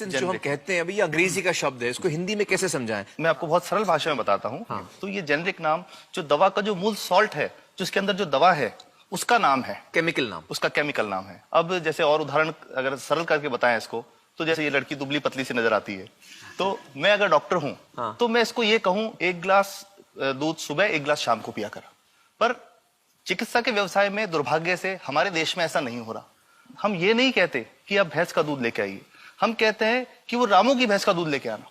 Medicine जो हम कहते हैं अभी, ये अंग्रेजी का शब्द है, इसको हिंदी में कैसे समझाएं? मैं आपको बहुत सरल भाषा में बताता हूँ। हाँ। तो ये जेनरिक नाम जो दवा का जो मूल सॉल्ट है, जो इसके अंदर जो दवा है, उसका नाम है, केमिकल नाम, उसका केमिकल नाम है। अब जैसे और उदाहरण अगर सरल करके बताएं इसको, तो जैसे ये लड़की दुबली पतली सी नजर आती है, तो मैं अगर डॉक्टर हूं, हाँ। तो मैं इसको ये कहूं, 1 गिलास दूध सुबह 1 गिलास शाम को पिया कर। पर चिकित्सा के व्यवसाय में दुर्भाग्य से हमारे देश में ऐसा नहीं हो रहा। हम ये नहीं कहते कि आप भैंस का दूध लेके आइए, हम कहते हैं कि वो रामू की भैंस का दूध लेके आना।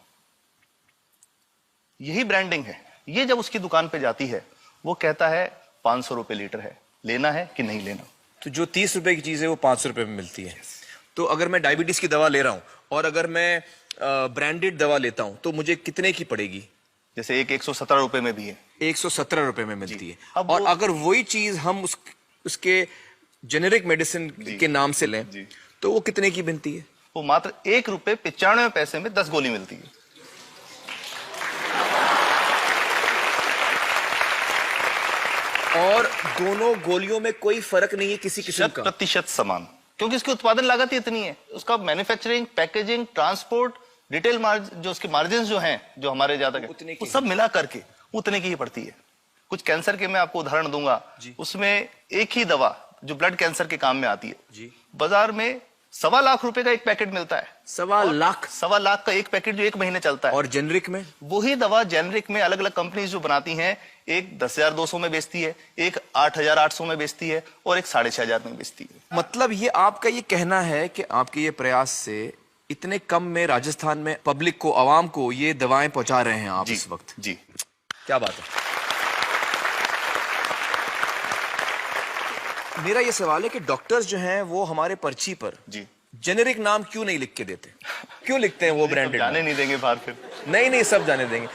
यही ब्रांडिंग है। ये जब उसकी दुकान पे जाती है, वो कहता है 500 रुपए लीटर है, लेना है कि नहीं लेना। तो जो 30 रुपए की चीज है वो 500 रुपए में मिलती है। तो अगर मैं डायबिटीज की दवा ले रहा हूँ और अगर मैं ब्रांडेड दवा लेता हूँ तो मुझे कितने की पड़ेगी? जैसे एक 117 रुपए में भी है, 117 रुपए में मिलती है। अब और अगर वही चीज हम उसके जेनेरिक मेडिसिन के नाम से लें तो वो कितने की बनती है? वो मात्र 1 रुपए 95 पैसे में 10 गोली मिलती है। और दोनों गोलियों में कोई फर्क नहीं है किसी किस्म का? 100% समान, क्योंकि उसकी उत्पादन लागत ही इतनी है। उसका manufacturing, packaging, transport, retail margin, जो उसके मार्जिन जो हैं, जो हमारे ज्यादा वो सब मिला करके उतने की ही पड़ती है। कुछ कैंसर के मैं आपको उदाहरण दूंगा, उसमें एक ही दवा जो ब्लड कैंसर के काम में आती है, बाजार में 1.25 लाख रुपए का एक पैकेट मिलता है। 1.25 लाख का एक पैकेट जो 1 महीने चलता है। और जेनरिक में वही दवा जेनरिक में अलग अलग कंपनीज जो बनाती हैं, एक 10,200 में बेचती है, एक 8,800 में बेचती है और एक 6,500 में बेचती है। मतलब ये आपका ये कहना है कि आपके ये प्रयास से इतने कम में राजस्थान में पब्लिक को, आवाम को ये दवाएं पहुंचा रहे हैं आप इस वक्त? जी, क्या बात है। मेरा ये सवाल है कि डॉक्टर्स जो हैं वो हमारे पर्ची पर जेनेरिक नाम क्यों नहीं लिख के देते? क्यों लिखते हैं वो ब्रांडेड? जाने नहीं देंगे बाहर फिर? नहीं, सब जाने देंगे।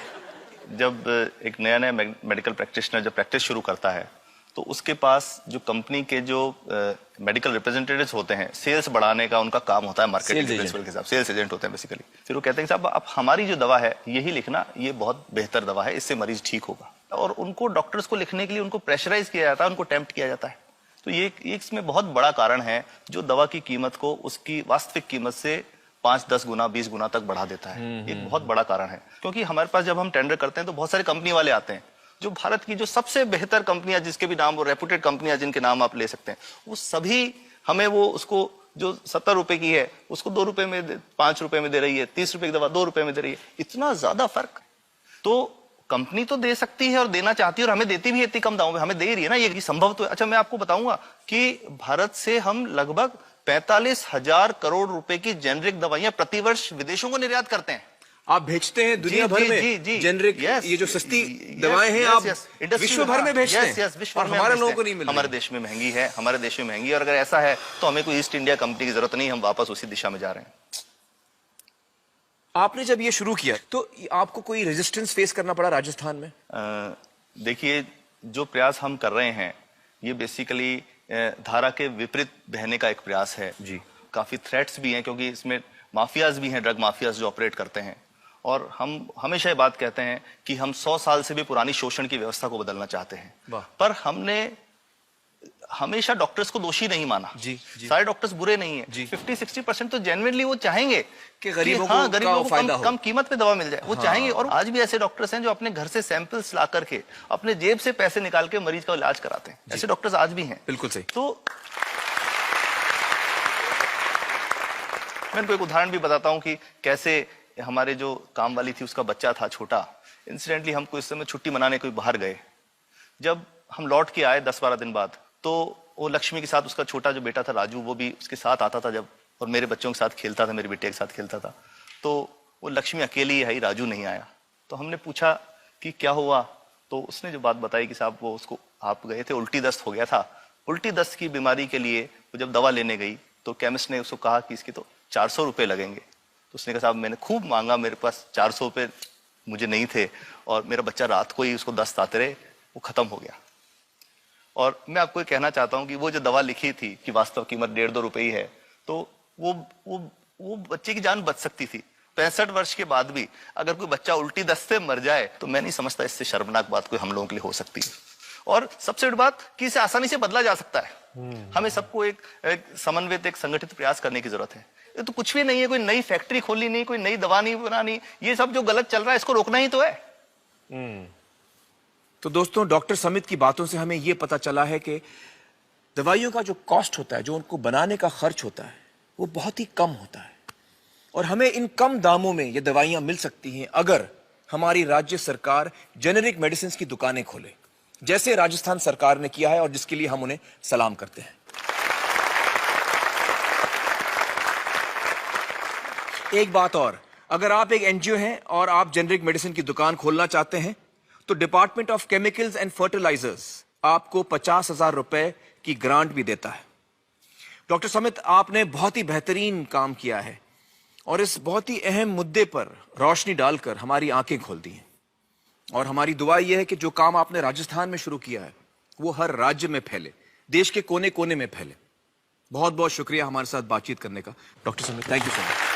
जब एक नया मेडिकल प्रैक्टिशनर जब प्रैक्टिस शुरू करता है, तो उसके पास जो कंपनी के जो मेडिकल रिप्रेजेंटेटिव्स होते हैं, सेल्स बढ़ाने का उनका काम होता है, मार्केटिंग प्रिंसिपल के हिसाब से सेल्स एजेंट होते हैं बेसिकली। फिर वो कहते हैं साहब आप हमारी जो दवा है यही लिखना, ये बहुत बेहतर दवा है, इससे मरीज ठीक होगा। और उनको, डॉक्टर्स को लिखने के लिए उनको प्रेशराइज किया जाता है, उनको टेम्प्ट किया जाता है। तो ये इसमें बहुत बड़ा कारण है जो दवा की कीमत को उसकी वास्तविक कीमत से 5, 10 गुना, 20 गुना तक बढ़ा देता है। एक बहुत बड़ा कारण है, क्योंकि हमारे पास जब हम टेंडर करते हैं तो बहुत सारे कंपनी वाले आते हैं, जो भारत की जो सबसे बेहतर कंपनियां, जिसके भी नाम, वो रेपुटेड कंपनियां जिनके नाम आप ले सकते हैं, वो सभी हमें वो उसको जो 70 रुपए की है उसको 2 रुपए में, 5 रुपए में दे रही है। 30 रुपए की दवा 2 रुपए में दे रही है। इतना ज्यादा फर्क। तो कंपनी तो दे सकती है और देना चाहती है, और हमें देती भी है इतनी कम दामों में, हमें दे रही है ना, ये संभव तो है। अच्छा, मैं आपको बताऊंगा कि भारत से हम लगभग 45,000 करोड़ रुपए की जेनरिक दवाइयां प्रतिवर्ष विदेशों को निर्यात करते हैं। आप भेजते हैं दुनिया भर में जेनरिक, ये जो सस्ती दवाएं हैं आप विश्व भर में भेजते हैं, और हमारे लोगों को नहीं मिल रही। हमारे देश में महंगी है, हमारे देश में महंगी है। और अगर ऐसा है तो हमें कोई ईस्ट इंडिया कंपनी की जरूरत नहीं, हम वापस उसी दिशा में जा रहे हैं। आपने जब ये शुरू किया तो आपको कोई रेजिस्टेंस फेस करना पड़ा राजस्थान में? देखिए, जो प्रयास हम कर रहे हैं ये बेसिकली धारा के विपरीत बहने का एक प्रयास है जी। काफी थ्रेट्स भी हैं, क्योंकि इसमें माफियाज भी हैं, ड्रग माफियाज जो ऑपरेट करते हैं। और हम हमेशा ये बात कहते हैं कि हम 100 साल से भी पुरानी शोषण की व्यवस्था को बदलना चाहते हैं, पर हमने हमेशा डॉक्टर्स को दोषी नहीं माना। सारे डॉक्टर्स बुरे नहीं है। 50-60% तो जेन्युइनली वो चाहेंगे कि गरीबों को कम कीमत पे दवा मिल जाए, वो चाहेंगे। और आज भी ऐसे डॉक्टर्स हैं जो अपने घर से सैंपल्स ला करके अपने जेब से पैसे निकाल के मरीज का इलाज कराते हैं। ऐसे डॉक्टर्स आज भी हैं। बिल्कुल सही। तो मैं इनको एक उदाहरण भी बताता हूँ कि कैसे हमारे जो काम वाली थी, उसका बच्चा था छोटा। इंसिडेंटली हम इस समय छुट्टी मनाने कोई बाहर गए। जब हम लौट के आए 10-12 दिन बाद, तो वो लक्ष्मी के साथ उसका छोटा जो बेटा था राजू, वो भी उसके साथ आता था जब, और मेरे बच्चों के साथ खेलता था, मेरे बेटे के साथ खेलता था। तो वो लक्ष्मी अकेली आई, राजू नहीं आया। तो हमने पूछा कि क्या हुआ, तो उसने जो बात बताई कि साहब वो उसको, आप गए थे, उल्टी दस्त हो गया था। उल्टी दस्त की बीमारी के लिए वो जब दवा लेने गई तो केमिस्ट ने उसको कहा कि इसके तो 400 रुपये लगेंगे। तो उसने कहा साहब मैंने खूब मांगा, मेरे पास 400 रुपये मुझे नहीं थे, और मेरा बच्चा रात को ही उसको दस्त आते रहे, वो खत्म हो गया। और मैं आपको ये कहना चाहता हूं कि वो जो दवा लिखी थी कि वास्तव कीमत 1.5-2 रुपए ही है, तो वो बच्चे की जान बच सकती थी। 65 वर्ष के बाद भी अगर कोई बच्चा उल्टी दस्त से मर जाए तो मैं नहीं समझता इससे शर्मनाक बात कोई हम लोगों के लिए हो सकती है। और सबसे बड़ी बात कि इसे आसानी से बदला जा सकता है। हमें सबको एक समन्वित, एक संगठित प्रयास करने की जरूरत है। ये तो कुछ भी नहीं है, कोई नई फैक्ट्री खोलनी नहीं, कोई नई दवा नहीं बनानी, ये सब जो गलत चल रहा है इसको रोकना ही तो है। तो दोस्तों, डॉक्टर समित की बातों से हमें यह पता चला है कि दवाइयों का जो कॉस्ट होता है, जो उनको बनाने का खर्च होता है, वो बहुत ही कम होता है और हमें इन कम दामों में ये दवाइयां मिल सकती हैं अगर हमारी राज्य सरकार जेनेरिक मेडिसिन की दुकानें खोले, जैसे राजस्थान सरकार ने किया है और जिसके लिए हम उन्हें सलाम करते हैं। एक बात और, अगर आप एक एनजीओ हैं और आप जेनेरिक मेडिसिन की दुकान खोलना चाहते हैं तो department of chemicals and fertilizers आपको 50,000 रुपए की ग्रांट भी देता है। डॉक्टर समित, आपने बहुत ही बेहतरीन काम किया है और इस बहुत ही अहम मुद्दे पर रोशनी डालकर हमारी आंखें खोल दी हैं और हमारी दुआ यह है कि जो काम आपने राजस्थान में शुरू किया है वो हर राज्य में फैले, देश के कोने कोने में फैले। बहुत बहुत शुक्रिया हमारे साथ बातचीत करने का doctor Samit, thank you so much.